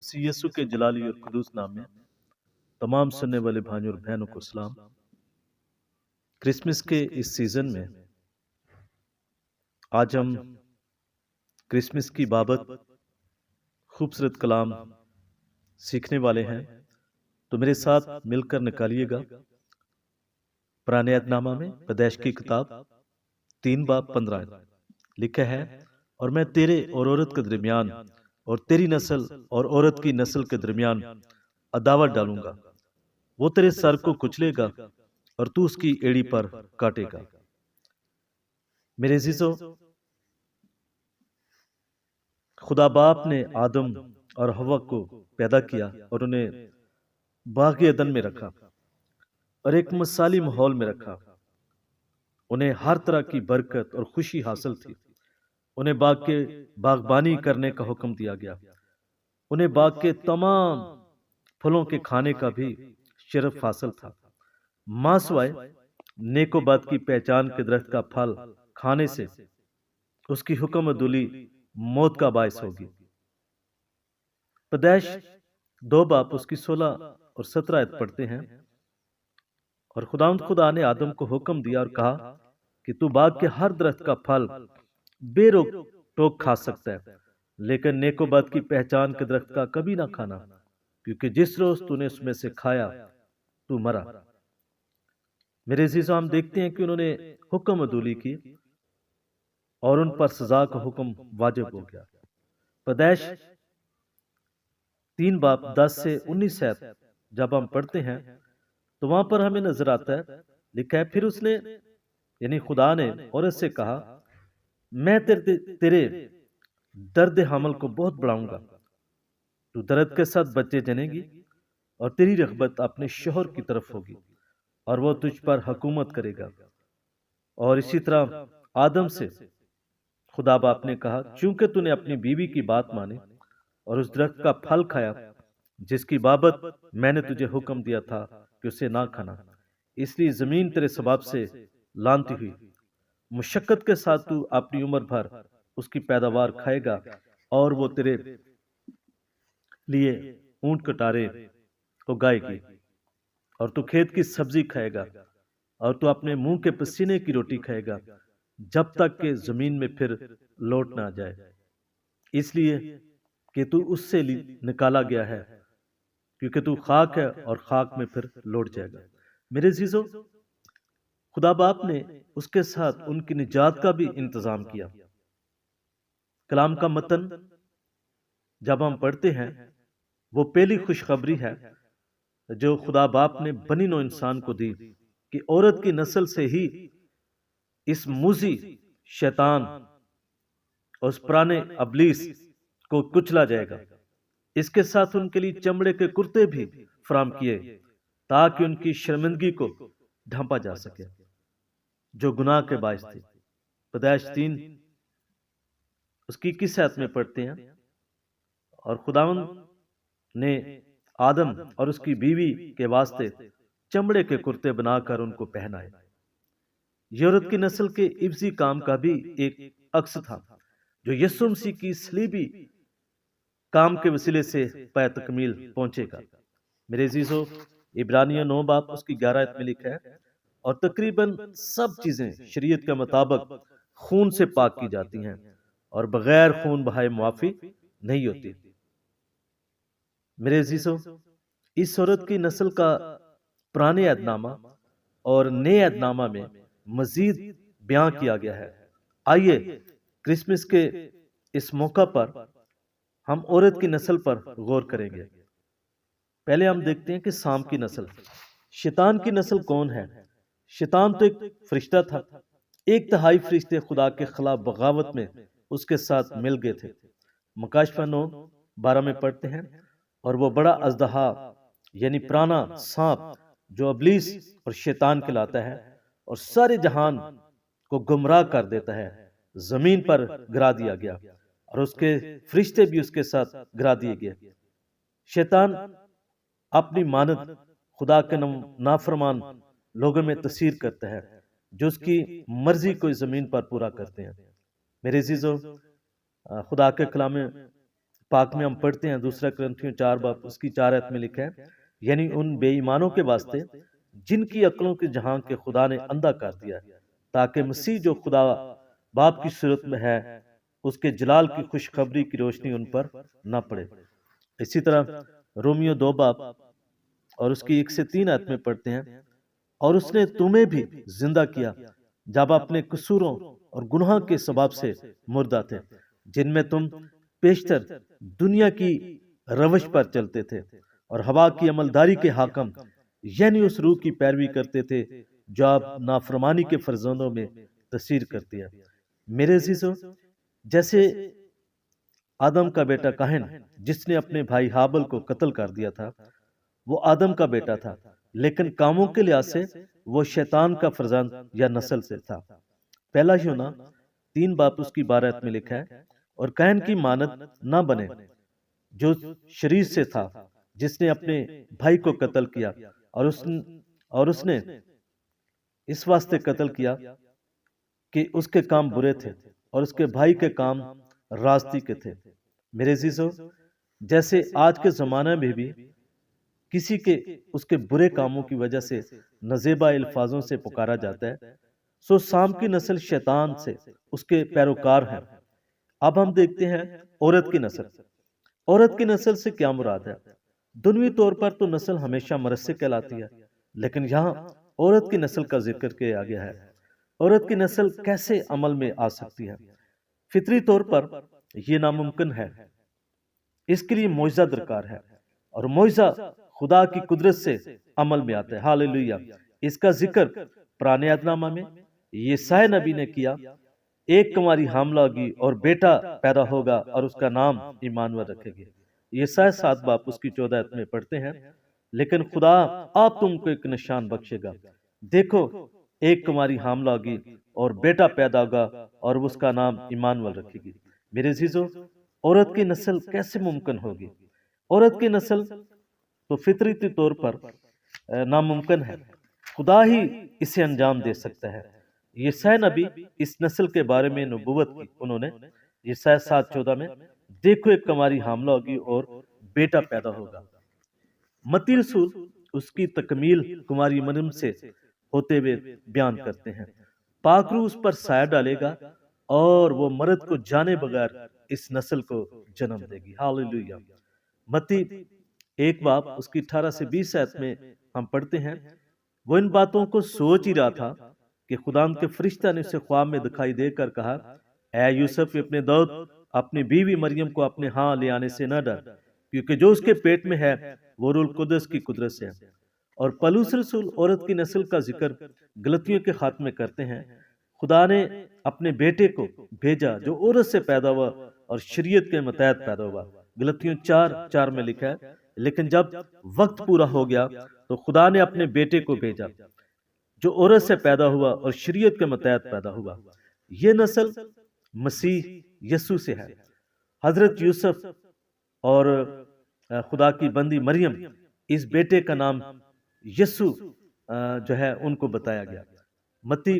سی یسو کے جلالی اور قدوس نام میں تمام سننے والے بھائیوں اور بہنوں کو سلام۔ کرسمس کے اس سیزن میں آج ہم کرسمس کی بابت خوبصورت کلام سیکھنے والے ہیں، تو میرے ساتھ مل کر نکالیے گا پرانے عہد نامہ میں پیدائش کی کتاب 3:15 لکھا ہے، اور میں تیرے اور عورت کے درمیان اور تیری نسل اور عورت کی نسل کے درمیان عداوت ڈالوں گا، وہ تیرے سر کو کچلے گا اور تو اس کی ایڑی پر کاٹے گا۔ میرے عزیزو، خدا باپ نے آدم اور حوا کو پیدا کیا اور انہیں باغ عدن میں رکھا اور ایک مثالی ماحول میں رکھا۔ انہیں ہر طرح کی برکت اور خوشی حاصل تھی۔ انہیں باغ کے باغبانی کرنے کا حکم دیا گیا۔ انہیں باغ کے تمام پھلوں کے کھانے کا بھی شرف حاصل تھا، ماں سوائے نیک و بد کی پہچان کے درخت کا پھل کھانے سے اس کی حکم عدولی موت کا باعث ہوگی۔ پیدائش 2 اس کی 16 اور 17 آیت پڑھتے ہیں، اور خدا نے آدم کو حکم دیا اور کہا کہ تو باغ کے ہر درخت کا پھل بے روک ٹوک کھا سکتا ہے، لیکن نیک و بد کی پہچان کے درخت کا کبھی نہ کھانا، کیونکہ جس روز تو نے اس میں سے کھایا تو مرا۔ میرے عزیزو، ہم دیکھتے ہیں کہ انہوں نے حکم عدولی کی اور ان پر سزا کا حکم واجب ہو گیا۔ پیدائش 3:10 سے 19 آیت جب ہم پڑھتے ہیں تو وہاں پر ہمیں نظر آتا ہے، لکھا ہے، پھر اس نے یعنی خدا نے عورت سے کہا، میں تیرے درد حمل کو بہت بڑھاؤں گا، تو درد کے ساتھ بچے جنے گی اور تیری رغبت اپنے شوہر کی طرف ہوگی اور وہ تجھ پر حکومت کرے گا۔ اور اسی طرح آدم سے خدا باپ نے کہا، چونکہ تو نے اپنی بیوی کی بات مانی اور اس درخت کا پھل کھایا جس کی بابت میں نے تجھے حکم دیا تھا کہ اسے نہ کھانا، اس لیے زمین تیرے سباب سے لعنتی ہوئی، مشقت کے ساتھ تو اپنی عمر بھر اس کی پیداوار کھائے گا، اور وہ تیرے لیے اونٹ کٹارے اگائے گی، اور تو کھیت کی سبزی کھائے گا، اور تو اپنے منہ کے پسینے کی روٹی کھائے گا جب تک کہ زمین میں پھر لوٹ نہ جائے، اس لیے کہ تو اس سے نکالا گیا ہے، کیونکہ تو خاک ہے اور خاک میں پھر لوٹ جائے گا۔ میرے عزیزو، خدا باپ نے اس کے ساتھ ان کی نجات کا بھی انتظام کیا۔ کلام کا متن جب ہم پڑھتے ہیں، وہ پہلی خوشخبری ہے جو خدا باپ نے بنی نوع انسان کو دی کہ عورت کی نسل سے ہی اس موذی شیطان اور اس پرانے ابلیس کو کچلا جائے گا۔ اس کے ساتھ ان کے لیے چمڑے کے کرتے بھی فراہم کیے تاکہ ان کی شرمندگی کو ڈھانپا جا سکے جو گناہ کے باعث تھی۔ پیدائش 3 اس کی 21 آیت میں پڑھتے ہیں، اور خداوند نے آدم اور اس کی بیوی کے واسطے چمڑے کے کرتے بنا کر ان کو پہنائے۔ یہ عورت کی نسل کے عبضی کام کا بھی ایک عکس تھا جو یسوع مسیح کی صلیبی کام کے وسیلے سے پائے تکمیل پہنچے گا۔ میرے عزیزو، عبرانیہ 9 اس کی 11 آیت میں لکھا ہے، اور تقریباً سب چیزیں شریعت کے مطابق خون سے پاک کی جاتی ہیں اور بغیر خون بہائے معافی نہیں ہوتی۔ میرے عزیزو، اس عورت کی نسل کا پرانے عہد نامہ اور نئے عہد نامہ میں مزید بیان کیا گیا ہے۔ آئیے کرسمس کے اس موقع پر ہم عورت کی نسل پر غور کریں گے۔ پہلے ہم دیکھتے ہیں کہ سام کی نسل۔ شیطان کی نسل کون ہے؟ شیطان تو ایک فرشتہ تھا۔ 1/3 فرشتے خدا کے خلاف بغاوت میں اس کے ساتھ مل گئے تھے۔ مکاشفہ 9:12 میں پڑھتے ہیں، اور وہ بڑا اژدہا یعنی پرانا سانپ جو ابلیس اور شیطان کہلاتا ہے اور سارے جہان کو گمراہ کر دیتا ہے، زمین پر گرا دیا گیا، اور اس کے فرشتے بھی اس کے ساتھ گرا دیے گئے۔ شیطان اپنی مانند خدا کے نافرمان لوگوں میں تاثیر کرتا ہے جو اس کی مرضی کو زمین پر پورا کرتے ہیں۔ میرے عزیزو، خدا کے کلام پاک میں ہم پڑھتے ہیں دوسرا کرنتھیوں 4 باب اس کی 4 آیت میں لکھا ہے، یعنی ان بے ایمانوں کے واسطے جن کی عقلوں کے جہاں کے خدا نے اندھا کر دیا ہے، تاکہ مسیح جو خدا باپ کی صورت میں ہے اس کے جلال کی خوشخبری کی روشنی ان پر نہ پڑے۔ اسی طرح رومیو 2 باب اور اس کی 1 سے 3 آیت میں پڑھتے ہیں، اور اس نے تمہیں بھی زندہ کیا جب اپنے قصوروں اور گناہ کے سبب سے مردہ تھے، جن میں تم پیشتر دنیا کی روش پر چلتے تھے اور ہوا کی عملداری کے حاکم یعنی اس روح کی پیروی کرتے تھے جو اب نافرمانی کے فرزندوں میں تصیر کرتی ہے۔ میرے عزیزو، جیسے آدم کا بیٹا کاہن جس نے اپنے بھائی حابل کو قتل کر دیا تھا، وہ آدم کا بیٹا تھا، لیکن کاموں کے لحاظ سے وہ شیطان کا فرزند یا نسل سے تھا۔ پہلا یونا 3 باب اس کی 12 آیت میں لکھا ہے، اور کاہن کی مانند نہ بنے جو شریر سے تھا، جس نے اپنے بھائی کو قتل کیا، اور اس نے اس واسطے قتل کیا کہ اس کے کام برے تھے اور اس کے بھائی کے کام راستی کے تھے۔ میرے عزیزو، جیسے آج کے زمانے میں بھی کسی کے اس کے برے کاموں کی وجہ سے نزیبا الفاظوں سے پکارا جاتا ہے، سو سام کی نسل شیطان سے اس کے پیروکار ہیں۔ اب ہم دیکھتے ہیں عورت کی نسل۔ عورت کی نسل سے کیا مراد ہے؟ دنوی طور پر تو نسل ہمیشہ مرد سے کہلاتی ہے، لیکن یہاں عورت کی نسل کا ذکر کیا گیا ہے۔ عورت کی نسل کیسے عمل میں آ سکتی ہے؟ فطری طور پر یہ ناممکن ہے، اس کے لیے معجزہ درکار ہے، اور معجزہ خدا کی قدرت سے عمل میں آتا ہے۔ ہاللیلویہ۔ اس کا ذکر پرانے عہد نامہ میں یسائی نبی نے کیا، ایک کنواری حاملہ ہوگی اور بیٹا پیدا ہوگا اور اس کا نام ایمانویل رکھے گی۔ یسائی 7 باب اس کی 14 آیت میں پڑھتے ہیں، لیکن خدا آپ تم کو ایک نشان بخشے گا، دیکھو ایک کنواری حاملہ ہوگی اور بیٹا پیدا ہوگا اور اس کا نام ایمانویل رکھے گی۔ میرے عزیزو، عورت کی نسل کیسے ممکن ہوگی؟ عورت کی نسل تو فطری طور پر ناممکن ہے، خدا ہی اسے انجام دے سکتا ہے۔ یسائی نبی اس نسل کے بارے میں نبوت کی، انہوں نے یسائی 7:14 میں دیکھو ایک کنواری حاملہ ہوگی اور بیٹا پیدا ہوگا۔ متی رسول اس کی تکمیل کنواری مریم سے ہوتے ہوئے بیان کرتے ہیں، پاک روح اس پر سایہ ڈالے گا اور وہ مرد کو جانے بغیر اس نسل کو جنم دے گی۔ ہاللیلویہ۔ متی 1 باب اس کی 18 سے 20 آیت میں ہم پڑھتے ہیں، وہ ان باتوں کو سوچ ہی رہا تھا کہ خدا کے فرشتہ نے اسے خواب میں دکھائی دے کر کہا، اے یوسف ابن داؤد، اپنی بیوی مریم کو اپنے ہاں لے آنے سے نہ ڈر، کیونکہ جو اس کے پیٹ میں ہے وہ روح القدس کی قدرت سے ہے۔ اور پولس رسول عورت کی نسل کا ذکر غلطیوں کے خاتمے کرتے ہیں، خدا نے اپنے بیٹے کو بھیجا جو عورت سے پیدا ہوا اور شریعت کے متحد پیدا ہوا۔ غلطیوں 4:4 میں لکھا ہے، لیکن جب وقت پورا ہو گیا تو خدا نے اپنے بیٹے کو بھیجا جو عورت سے پیدا ہوا اور شریعت کے متحد پیدا ہوا۔ یہ نسل مسیح یسوع سے ہے۔ حضرت یوسف اور خدا کی بندی مریم، اس بیٹے کا نام یسوع جو ہے ان کو بتایا گیا۔ متی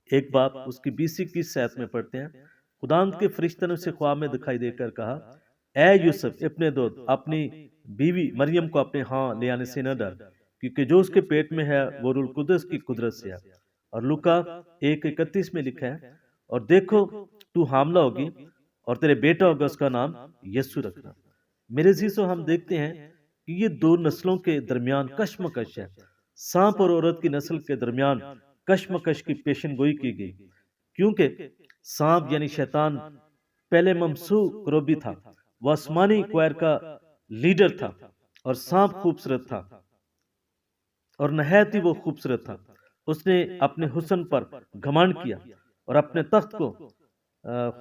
1 باب اس کی 20-21 آیت میں پڑھتے ہیں، خداوند کے فرشتے نے اسے خواب میں دکھائی دے کر کہا، اے یوسف ابن داؤد، اپنی بیوی مریم کو اپنے ہاں لے آنے سے نہ ڈر، کیونکہ جو اس کے پیٹ میں ہے وہ روح القدس کی قدرت سے ہے۔ اور لوکا 1:31 میں لکھا ہے، اور دیکھو تو حاملہ ہوگی اور تیرے بیٹا ہوگا، اس کا نام یسوع رکھنا۔ میرے عزیزو، ہم دیکھتے ہیں کہ یہ دو نسلوں کے درمیان کشمکش ہے۔ سانپ اور عورت کی نسل کے درمیان کشمکش کی پیشن گوئی کی گئی، کیونکہ سانپ یعنی شیطان پہلے ممسوح کروبی تھا، وہ آسمانی کوئر کا لیڈر تھا، اور سانپ خوبصورت تھا اور نہایت ہی وہ خوبصورت تھا۔ اس نے اپنے حسن پر گھمنڈ کیا اور اپنے تخت کو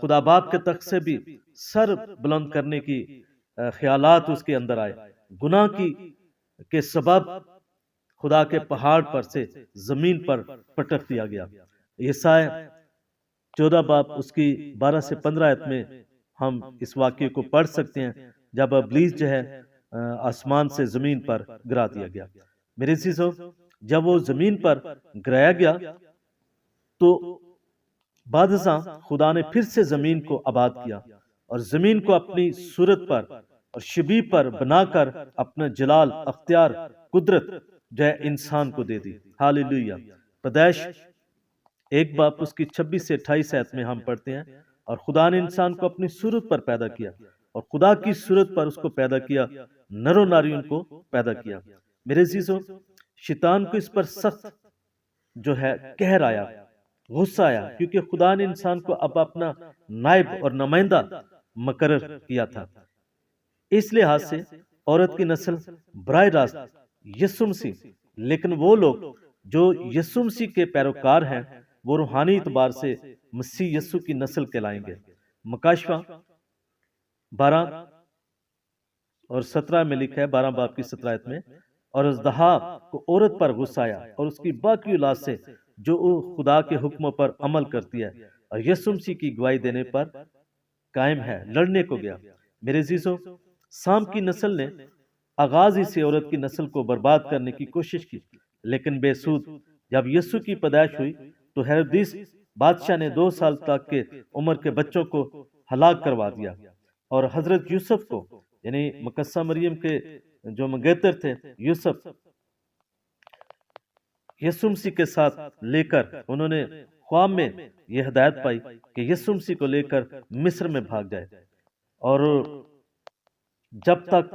خدا باپ کے تخت سے بھی سر بلند کرنے کی خیالات اس کے اندر آئے۔ گناہ کے سبب خدا کے پہاڑ پر سے زمین پر پٹک دیا گیا۔ یسائی 14 باب اس کی 12 سے 15 آیت میں ہم اس واقعے کو پڑھ سکتے ہیں، جب ابلیس جو ہے آسمان سے زمین پر گرا دیا گیا۔ میرے عزیزو، جب وہ زمین پر گرایا گیا تو بعد ازاں خدا نے پھر سے زمین کو آباد کیا اور زمین کو اپنی صورت پر اور شبیہ پر بنا کر اپنا جلال، اختیار، قدرت جو ہے انسان کو دے دی۔ ہاللیلویہ۔ پیدائش 1 اس کی 26 سے 28 آیت میں ہم پڑھتے ہیں، اور خدا نے انسان کو اپنی صورت پر پیدا کیا، اور خدا کی صورت پر اس کو پیدا کیا، نر و ناری ان کو پیدا کیا۔ میرے عزیزو، شیطان کو اس پر سخت جو ہے قہر آیا، غصہ آیا، کیونکہ خدا نے انسان کو اب اپنا نائب اور نمائندہ مقرر کیا تھا۔ اس لحاظ سے عورت کی نسل براہ راست یسوع مسیح، لیکن وہ لوگ جو یسوع مسیح کے پیروکار ہیں وہ روحانی اعتبار سے مسیح یسوع کی نسل کہلائیں گے۔ مکاشفہ 12 اور 17 میں لکھا ہے، 12 کی 17 آیت میں، اور اژدہا کو عورت پر غصہ آیا اور اس کی باقی اولاد سے جو خدا کے حکموں پر عمل کرتی ہے اور یسوع مسیح کی گواہی دینے پر قائم ہے، لڑنے کو گیا۔ میرے عزیزو، سام کی نسل نے آغاز ہی سے عورت کی نسل کو برباد کرنے کی کوشش کی، لیکن بے سود۔ جب یسوع کی پیدائش ہوئی تو ہیرودیس بادشاہ نے 2 سال تک کے عمر کے بچوں کو ہلاک کروا دیا، اور حضرت یوسف کو، یعنی مقدسہ مریم کے جو منگیتر تھے یوسف، یسوع مسیح کے ساتھ لے کر انہوں نے خواب میں یہ ہدایت پائی کہ یسوع مسیح کو لے کر مصر میں بھاگ جائے، اور جب تک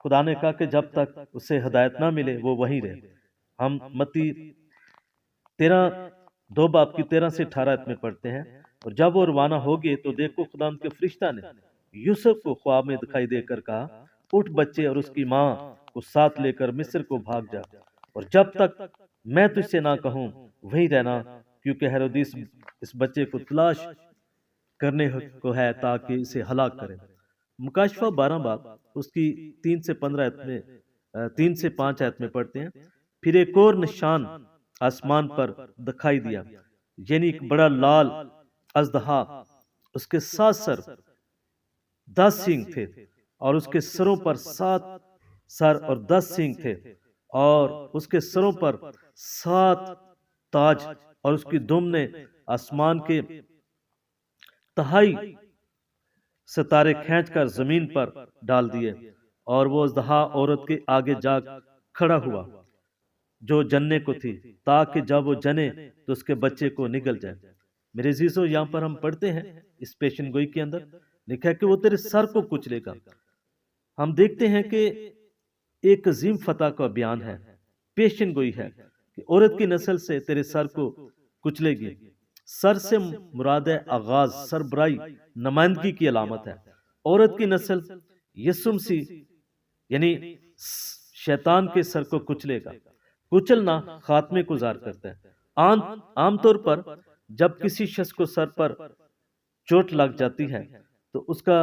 خدا نے کہا کہ جب تک اسے ہدایت نہ ملے وہ وہیں رہے۔ ہم متی 2 کی 13 سے 18 آیت میں پڑھتے ہیں، اور جب وہ روانہ ہو گئے تو دیکھو خدا ان کے فرشتہ نے یوسف کو خواب میں دکھائی دے کر کہا، اٹھ بچے اور اس کی ماں کو ساتھ لے کر مصر کو بھاگ جا، اور جب تک میں تجھ سے نہ کہوں وہیں رہنا، کیونکہ ہیرودیس اس بچے کو تلاش کرنے کو ہے تاکہ اسے ہلاک کرے۔ مکاشفہ 12 اس کی 3 سے 15 آیت میں 3 سے 5 آیت میں پڑھتے ہیں، پھر ایک اور نشان آسمان پر دکھائی دیا، یعنی ایک بڑا لال اژدہا، اس کے 7 سر 10 سینگ تھے، اور اس کے سروں پر 7 سر اور 10 سینگ تھے، اور اس کے سروں پر 7 تاج، اور اس کی دم نے آسمان کے تہائی ستارے کھینچ کر زمین پر ڈال دیے، اور وہ اژدہا عورت کے آگے جا کھڑا ہوا جو جننے کو تھی، تاکہ جب وہ جنے تو اس کے بچے کو نگل جائے۔ میرے عزیزو، یہاں پر ہم پڑھتے ہیں اس پیشن گوئی کے اندر لکھا ہے کہ وہ تیرے سر کو کچلے گا۔ ہم دیکھتے ہیں کہ ایک عظیم فتح کا بیان ہے، پیشن گوئی ہے کہ عورت کی نسل سے تیرے سر کو کچلے گی۔ سر سے مراد ہے آغاز، سربراہی، نمائندگی کی علامت ہے۔ عورت کی نسل یسوع مسیح یعنی شیطان کے سر کو کچلے گا۔ کچلنا خاتمے کو ظاہر کرتا ہے۔ عام طور پر جب کسی شخص کو سر پر چوٹ لگ جاتی ہے تو اس کا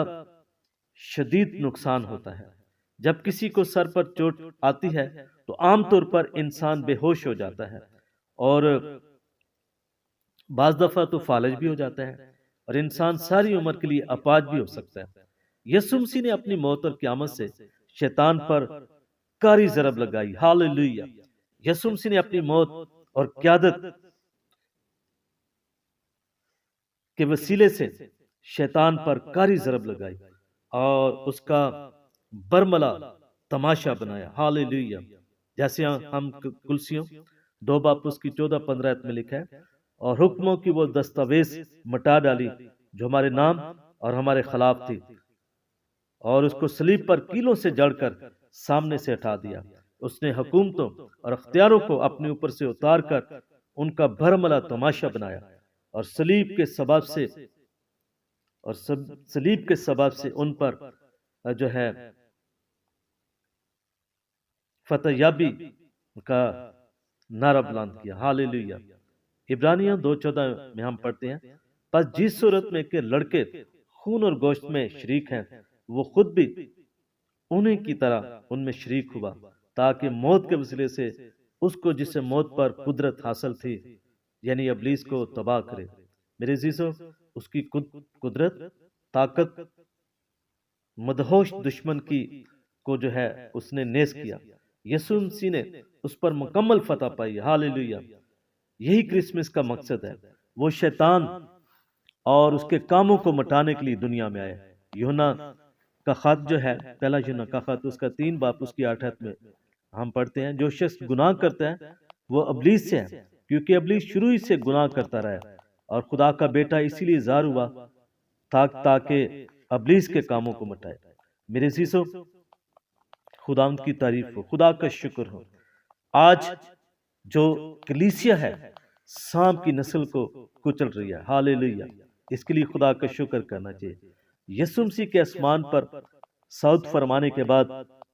شدید نقصان ہوتا ہے۔ جب کسی کو سر پر چوٹ آتی ہے تو عام طور پر انسان بے ہوش ہو جاتا ہے، اور بعض دفعہ تو فالج بھی ہو جاتا ہے، اور انسان ساری عمر کے لیے اپاہج بھی ہو سکتا ہے۔ یسوع مسیح نے اپنی موت اور قیامت سے شیطان پر کاری ضرب لگائی۔ ہاللیلویہ۔ یسوع مسیح نے اپنی موت اور قیادت کے وسیلے سے شیطان پر کاری ضرب لگائی اور اس کا برملا تماشا بنایا۔ ہاللیلویہ۔ جیسے ہم کلسیوں 2 اس کی 14-15 آیت میں لکھا ہے، اور حکموں کی وہ دستاویز مٹا ڈالی جو ہمارے نام اور ہمارے خلاف تھی، اور اس کو صلیب پر کیلوں سے جڑ کر سامنے سے ہٹا دیا۔ اس نے حکومتوں اور اختیاروں کو اپنے اوپر سے اتار کر ان کا بھرملا تماشا بنایا، اور صلیب کے سبب سے ان پر جو ہے فتح یابی کا نعرہ بلند کیا۔ ہاللیلویہ۔ عبرانیہ 2:14 میں ہم پڑھتے ہیں، پس جس صورت میں کہ لڑکے خون اور گوشت میں شریک ہیں، وہ خود بھی انہیں کی طرح ان میں شریک ہوا، تاکہ موت کے وسیلے سے اس کو جس سے موت پر قدرت حاصل تھی، یعنی ابلیس کو تباہ کرے۔ میرے عزیزو، اس کی قدرت، طاقت، مدہوش دشمن کی کو جو ہے اس نے نیز کیا۔ یسوع مسیح نے اس پر مکمل فتح پائی۔ ہاللیلویہ۔ یہی کرسمس کا مقصد ہے۔ وہ شیطان اور اس کے کاموں کو مٹانے کے لیے دنیا میں آئے۔ یوحنا کا خط جو ہے، پہلا یوحنا کا خط، اس کا 3 باب اس کی 8 میں ہم پڑھتے ہیں، جو شخص گناہ کرتا ہے وہ ابلیس سے ہے، کیونکہ ابلیس شروع ہی سے گناہ کرتا رہا ہے، اور خدا کا بیٹا اسی لیے ظاہر ہوا تاکہ ابلیس کے کاموں کو مٹائے۔ میرے عزیزو، خدا ان کی تعریف ہو، خدا کا شکر ہو۔ آج جو کلیسیا ہے سانپ کی نسل کو کچل رہی ہے، ہاللیلویہ، اس کے لیے خدا کا شکر کرنا چاہیے۔ یسوع مسیح کے آسمان پر صعود فرمانے کے بعد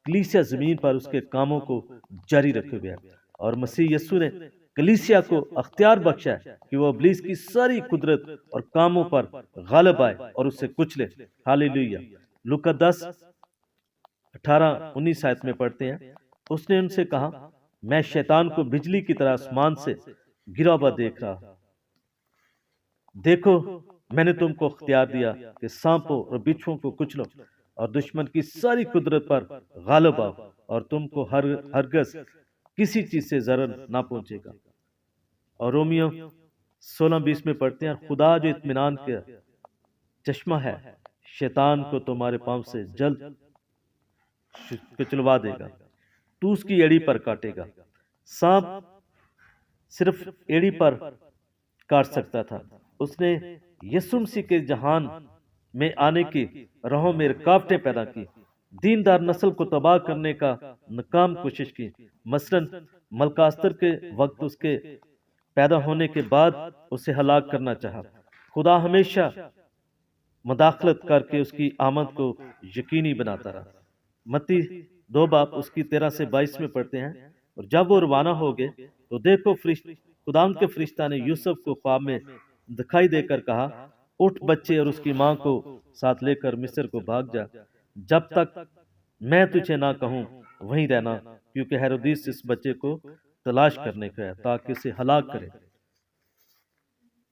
کلیسیا زمین پر اس کے کاموں کو جاری رکھے ہوئے ہے، اور مسیح یسوع نے کلیسیا کو اختیار بخشا ہے کہ وہ ابلیس کی ساری قدرت اور کاموں پر غالب آئے اور اسے کچلے۔ ہاللیلویہ۔ لوکا 10:18-19 آیت میں پڑھتے ہیں، اس نے ان سے کہا، میں شیطان کو بجلی کی طرح آسمان سے گرا ہوا دیکھ رہا، دیکھو میں نے تم کو اختیار دیا کہ سانپوں اور بچھوؤں کو کچلو اور دشمن کی ساری قدرت پر غالب آؤ، اور تم کو ہرگز کسی چیز سے ضرر نہ پہنچے گا۔ اور رومیو 16:20 میں پڑھتے ہیں، خدا جو اطمینان کا چشمہ ہے شیطان کو تمہارے پاؤں سے جلد کچلوا دے گا، تو اس کی ایڑی پر کاٹے گا۔ سانپ صرف ایڑی پر کاٹ سکتا تھا، اس نے یسوع مسیح کے جہان میں آنے کی راہوں میں رکاوٹیں پیدا کی، دیندار نسل کو تباہ کرنے کا ناکام کوشش کی۔ مثلاً ملکاستر کے وقت اس کے پیدا ہونے کے بعد اسے ہلاک کرنا چاہا۔ خدا ہمیشہ مداخلت کر کے اس کی آمد کو یقینی بناتا رہا۔ متی 2 باب اس کی 13-22 میں پڑھتے ہیں، اور جب وہ روانہ ہو گئے تو دیکھو خدا کے فرشتہ نے یوسف کو خواب میں دکھائی دے کر کہا، اٹھ بچے اور اس کی ماں کو ساتھ لے کر مصر کو بھاگ جا، جب تک میں تجھے نہ کہوں وہیں رہنا، کیونکہ ہیرودیس اس بچے کو تلاش کرنے کا ہے تاکہ اسے ہلاک کرے۔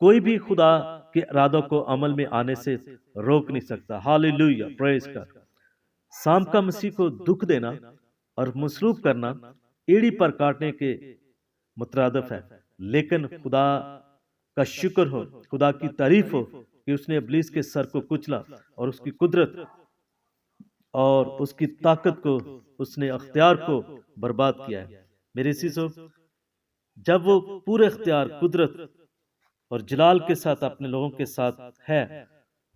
کوئی بھی خدا کے ارادوں کو عمل میں آنے سے روک نہیں سکتا۔ ہاللیلویہ، پریز گاڈ۔ سانپ کا مسیح کو دکھ دینا اور مصلوب کرنا ایڑی پر کاٹنے کے مترادف ہے، لیکن خدا کا شکر ہو، خدا کی تعریف ہو کہ اس نے ابلیس کے سر کو کچلا اور اس کی قدرت اور اس کی طاقت کو، اس نے اختیار کو برباد کیا ہے۔ میرے عزیزو، جب وہ پورے اختیار، قدرت اور جلال کے ساتھ اپنے لوگوں کے ساتھ ہے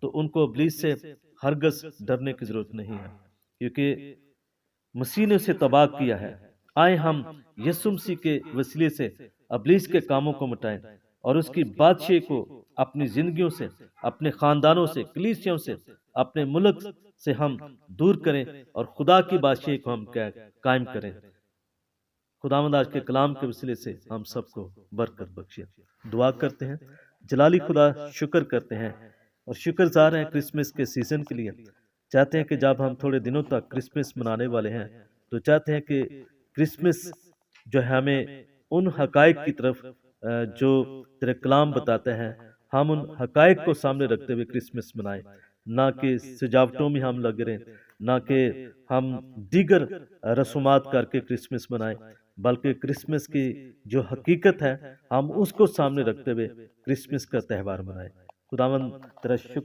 تو ان کو ابلیس سے ہرگز ڈرنے کی ضرورت نہیں ہے، کیونکہ مسیح نے اسے تباہ کیا ہے۔ آئے ہم یسوع مسیح کے وسیلے سے ابلیس کے کاموں کو مٹائیں اور اس کی بادشاہی کو اپنی زندگیوں سے، اپنے خاندانوں سے، کلیسیوں سے، اپنے ملک سے ہم دور کریں اور خدا کی بادشاہی کو ہم قائم کریں۔ خداوند آج کے کلام کے وسیلے سے ہم سب کو برکت بخشے۔ دعا کرتے ہیں۔ جلالی خدا، شکر کرتے ہیں اور شکر گزار ہیں کرسمس کے سیزن کے لیے۔ چاہتے ہیں کہ جب ہم تھوڑے دنوں تک کرسمس منانے والے ہیں تو چاہتے ہیں کہ کرسمس جو ہے ہمیں ان حقائق کی طرف جو تیرے کلام بتاتے ہیں، ہم ان حقائق کو سامنے رکھتے ہوئے کرسمس منائیں، نہ کہ سجاوٹوں میں ہم لگ رہے، نہ کہ ہم دیگر رسومات کر کے کرسمس منائیں، بلکہ کرسمس کی جو حقیقت ہے ہم اس کو سامنے رکھتے ہوئے کرسمس کا تہوار منائیں۔ خداوند تیرا شکر